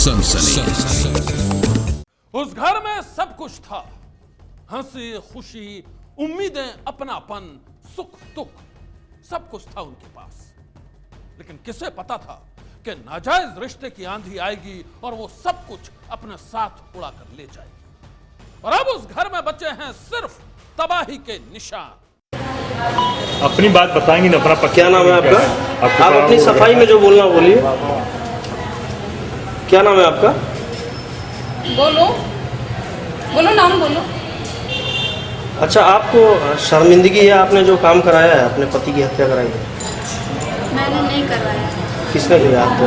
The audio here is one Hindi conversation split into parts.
सनसनी। उस घर में सब कुछ था, हंसी खुशी, उम्मीदें, अपनापन, सुख दुख, सब कुछ था उनके पास। लेकिन किसे पता था कि नाजायज रिश्ते की आंधी आएगी और वो सब कुछ अपने साथ उड़ा कर ले जाएगी। और अब उस घर में बचे हैं सिर्फ तबाही के निशान। अपनी बात बताएंगे ना, अपना क्या नाम है आपका? आप अपनी सफाई में जो बोलना बोलिए। क्या नाम है आपका? बोलो बोलो, नाम बोलो। अच्छा, आपको शर्मिंदगी है? आपने जो काम कराया है, अपने पति की हत्या कराई है? मैंने नहीं करवाया। किसने किया आपको?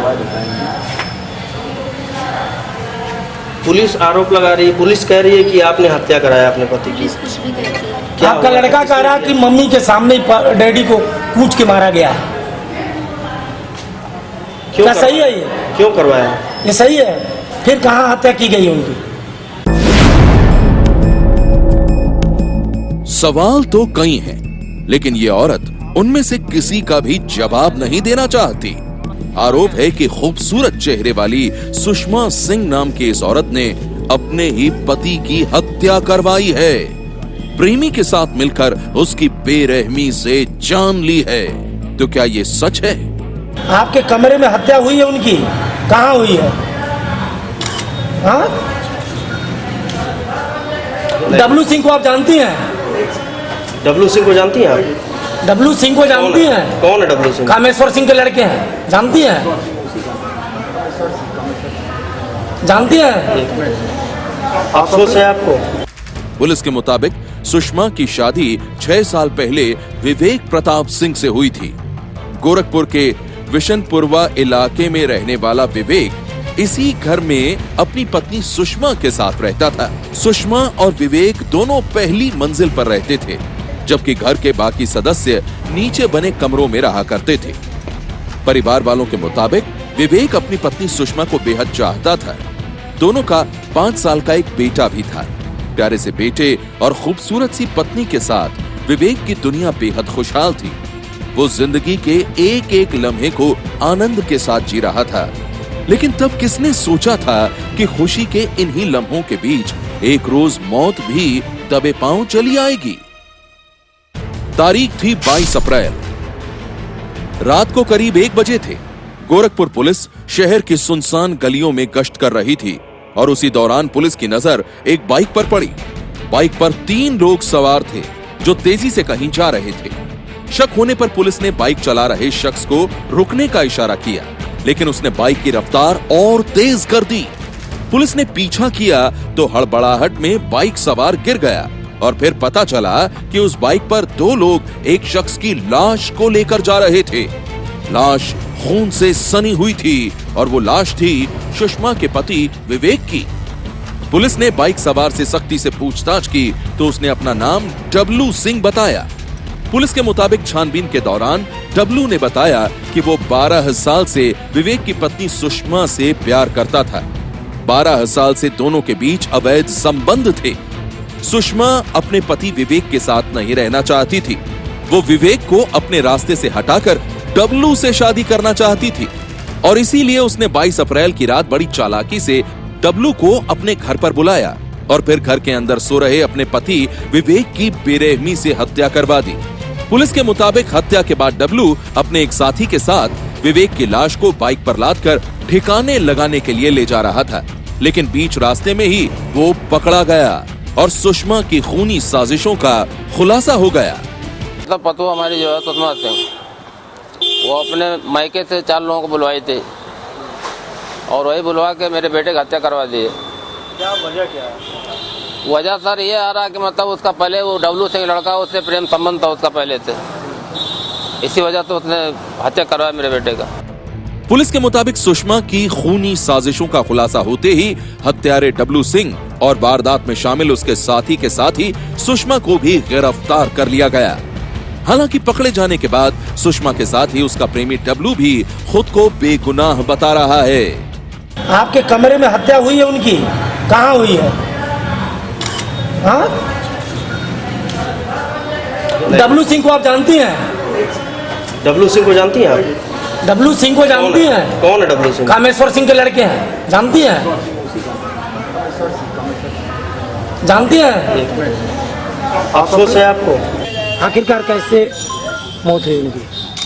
पुलिस आरोप लगा रही है, पुलिस कह रही है कि आपने हत्या कराया अपने पति की। कुछ भी कहती है। क्या आपका लड़का कह रहा है कि मम्मी के सामने डैडी को कूच के मारा गया है। क्या सही है ये? क्यों करवाया? ये सही है? फिर कहाँ हत्या की गई उनकी? सवाल तो कई हैं, लेकिन ये औरत उनमें से किसी का भी जवाब नहीं देना चाहती। आरोप है कि खूबसूरत चेहरे वाली सुषमा सिंह नाम की इस औरत ने अपने ही पति की हत्या करवाई है। प्रेमी के साथ मिलकर उसकी बेरहमी से जान ली है। तो क्या ये सच है? आपके कमरे में हत्या हुई है उनकी? कहाँ हुई है? हाँ? डब्लू सिंह को आप जानती हैं? डब्लू सिंह को जानती हैं आप? डब्लू सिंह को जानती हैं? कौन है डब्लू सिंह? कामेश्वर सिंह के लड़के हैं, जानती हैं? जानती हैं? अफसोस है आपको? पुलिस के मुताबिक सुषमा की शादी 6 साल पहले विवेक प्रताप सिंह से हुई थी। गोरखपुर के विशनपुरवा इलाके में रहने वाला विवेक इसी घर में अपनी पत्नी सुषमा के साथ रहता था। सुषमा और विवेक दोनों पहली मंजिल पर रहते थे, जबकि घर के बाकी सदस्य नीचे बने कमरों में रहा करते थे। परिवार वालों के मुताबिक विवेक अपनी पत्नी सुषमा को बेहद चाहता था। दोनों का 5 साल का एक बेटा भी था। प्यारे से बेटे और खूबसूरत सी पत्नी के साथ विवेक की दुनिया बेहद खुशहाल थी। वो जिंदगी के एक एक लम्हे को आनंद के साथ जी रहा था। लेकिन तब किसने सोचा था कि खुशी के इन्हीं लम्हों के बीच एक रोज मौत भी दबे पांव चली आएगी। तारीख थी 22 अप्रैल। रात को करीब 1 बजे थे। गोरखपुर पुलिस शहर की सुनसान गलियों में गश्त कर रही थी और उसी दौरान पुलिस की नजर एक बाइक पर पड़ी। बाइक पर 3 लोग सवार थे जो तेजी से कहीं जा रहे थे। शक होने पर पुलिस ने बाइक चला रहे शख्स को रुकने का इशारा किया, लेकिन उसने बाइक की रफ्तार और तेज कर दी। पुलिस ने पीछा किया तो हड़बड़ाहट में बाइक सवार गिर गया और फिर पता चला कि उस बाइक पर 2 लोग एक शख्स की लाश को लेकर जा रहे थे। लाश खून से सनी हुई थी और वो लाश थी सुषमा के पति विवेक की। पुलिस ने बाइक सवार से सख्ती से पूछताछ की तो उसने अपना नाम डब्लू सिंह बताया। पुलिस के मुताबिक छानबीन के दौरान डब्लू ने बताया कि वो 12 साल से विवेक की पत्नी सुषमा से प्यार करता था। 12 साल से दोनों के बीच अवैध संबंध थे। सुषमा अपने पति विवेक के साथ नहीं रहना चाहती थी। वो विवेक को अपने रास्ते से हटाकर डब्लू से शादी करना चाहती थी और इसीलिए उसने 22 अप्रैल की रात बड़ी चालाकी से डब्लू को अपने घर पर बुलाया और फिर घर के अंदर सो रहे अपने पति विवेक की बेरहमी से हत्या करवा दी। पुलिस के मुताबिक हत्या के बाद डब्लू अपने एक साथी के साथ विवेक की लाश को बाइक पर लादकर ठिकाने लगाने के लिए ले जा रहा था, लेकिन बीच रास्ते में ही वो पकड़ा गया और सुषमा की खूनी साजिशों का खुलासा हो गया। तो पतो हमारी जो है सुषमा सिंह, वो अपने मायके से 4 लोगों को बुलवाए थे और वही बुलवा के मेरे बेटे की हत्या करवा दिए। क्या वजह क्या है? वजह सर ये आ रहा कि मतलब उसका पहले वो डब्लू सिंह लड़का, उससे प्रेम संबंध था उसका पहले से, इसी वजह से उसने हत्या करवाया मेरे बेटे का। पुलिस के मुताबिक सुषमा की खूनी साजिशों का खुलासा होते ही हत्यारे डब्लू सिंह और वारदात में शामिल उसके साथी के साथ ही सुषमा को भी गिरफ्तार कर लिया गया। हालांकि पकड़े जाने के बाद सुषमा के साथ ही उसका प्रेमी डब्लू भी खुद को बेगुनाह बता रहा है। आपके कमरे में हत्या हुई है उनकी? कहाँ हुई है? हाँ? डब्लू सिंह को आप जानती हैं? डब्लू सिंह को जानती हैं आप? डब्लू सिंह को जानती हैं? कौन है डब्लू सिंह? कामेश्वर सिंह के लड़के हैं, जानती हैं? जानती हैं? अफसोस है आपको? आखिरकार कैसे मौत हुई उनकी?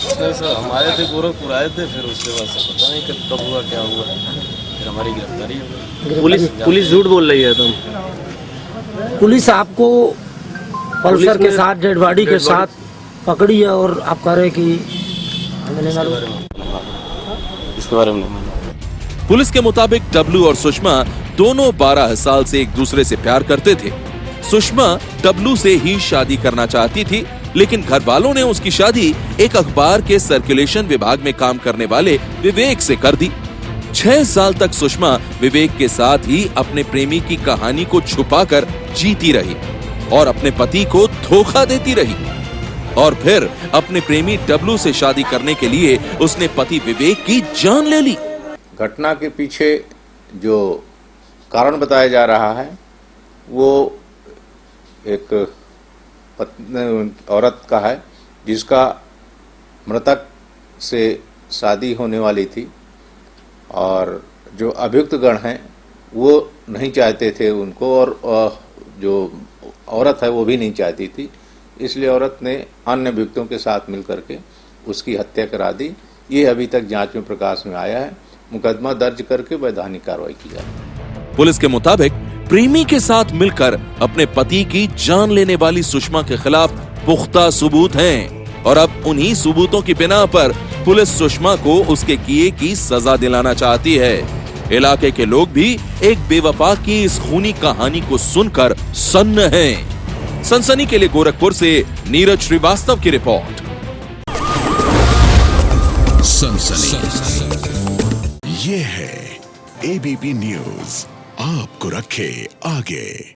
सर हम आए थे गोरखपुर आए थे, फिर उसके बाद से पता नहीं कब हुआ क्या हुआ, फिर हमारी गिरफ्तारी हो गई। पुलिस झूठ बोल रही है तुम? पुलिस आपको पल्सर के साथ डेड बॉडी के साथ पकड़ी है और आप कह रहे कि हमें नहीं मालूम। इसके बारे में नहीं मालूम। पुलिस के मुताबिक डब्लू और सुषमा दोनों 12 साल से एक दूसरे से प्यार करते थे। सुषमा डब्लू से ही शादी करना चाहती थी, लेकिन घर वालों ने उसकी शादी एक अखबार के सर्कुलेशन विभाग में काम करने वाले विवेक से कर दी। 6 साल तक सुषमा विवेक के साथ ही अपने प्रेमी की कहानी को छुपाकर जीती रही और अपने पति को धोखा देती रही। और फिर अपने प्रेमी डब्लू से शादी करने के लिए उसने पति विवेक की जान ले ली। घटना के पीछे जो कारण बताया जा रहा है वो एक औरत का है जिसका मृतक से शादी होने वाली थी और जो अभियुक्त गण हैं वो नहीं चाहते थे उनको, और जो औरत है वो भी नहीं चाहती थी, इसलिए औरत ने अन्य अभियुक्तों के साथ मिलकर के उसकी हत्या करा दी। ये अभी तक जांच में प्रकाश में आया है। मुकदमा दर्ज करके वैधानिक कार्रवाई की जाए। पुलिस के मुताबिक प्रेमी के साथ मिलकर अपने पति की जान लेने वाली सुषमा के खिलाफ पुख्ता सबूत हैं और अब उन्हीं सबूतों की बिना पर पुलिस सुषमा को उसके किए की सजा दिलाना चाहती है। इलाके के लोग भी एक बेवफा की इस खूनी कहानी को सुनकर सन्न हैं। सनसनी के लिए गोरखपुर से नीरज श्रीवास्तव की रिपोर्ट। सनसनी ये है एबीपी न्यूज, आपको रखे आगे।